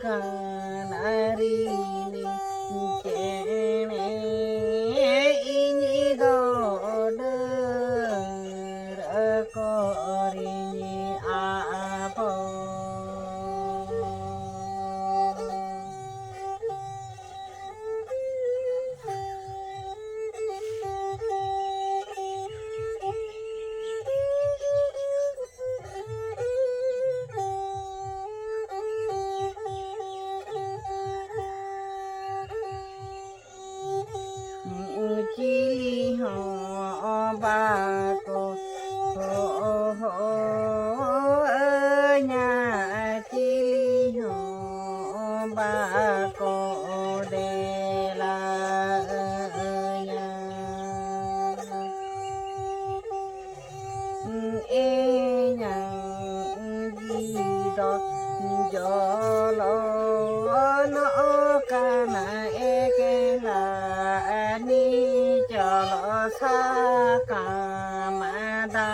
kanarini kene ini doder korini apa chili ho ba cô ho nhà chili ho ba cô de la nhà e nhà gì đó cho lo nó kana e ke la ni cho sa ka ma da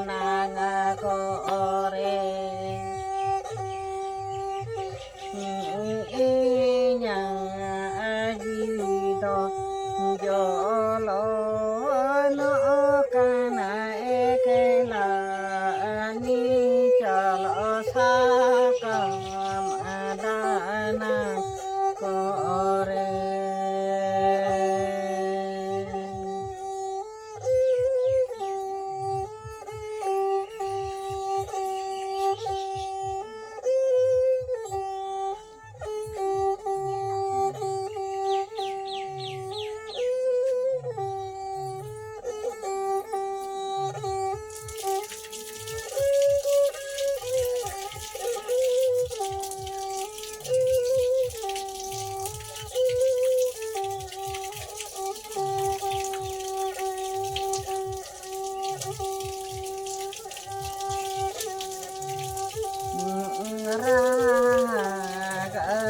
na nga ko re e nya ji do cho lo no ka na e ke la ni cho sa ka ma da na ko re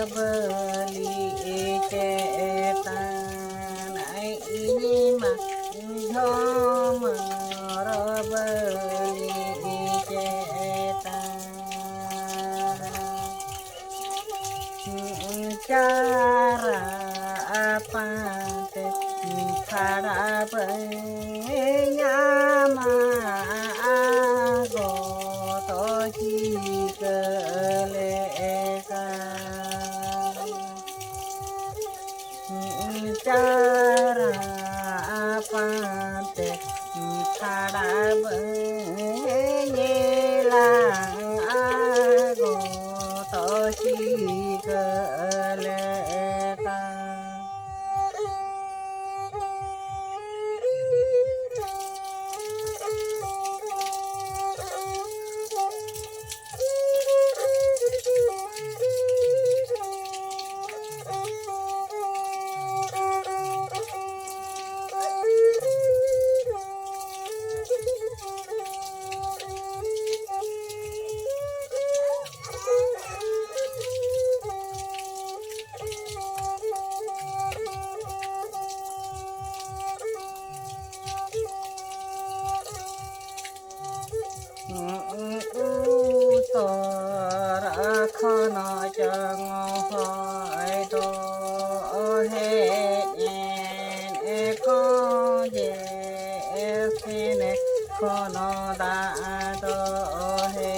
beli cetan ini mah jom beli cetan cara apa teh cara penyama ago toji cara apa teh cara benyelang aku tosi kelekan khana chang hỏi to he en e ko je ne khana da to he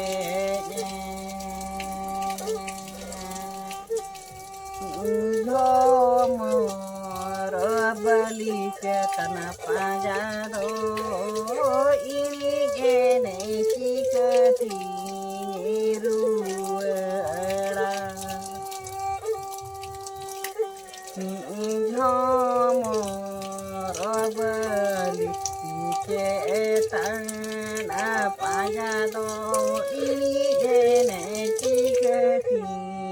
yo mo rabali ke tanah pajado ini jene sikati beli cetan apa ya do ini genetik ketiru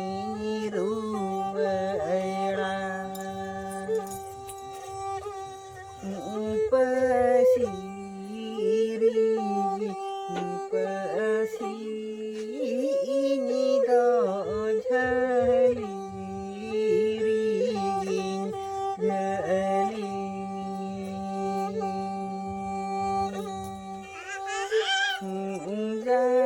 pesiri ini do jali jali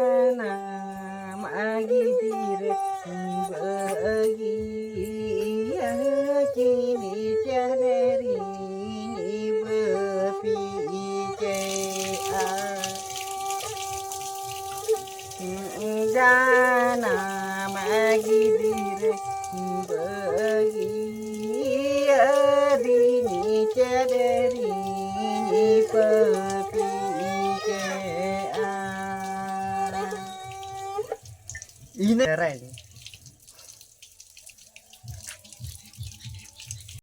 bagi dini cederi pepikean ini keren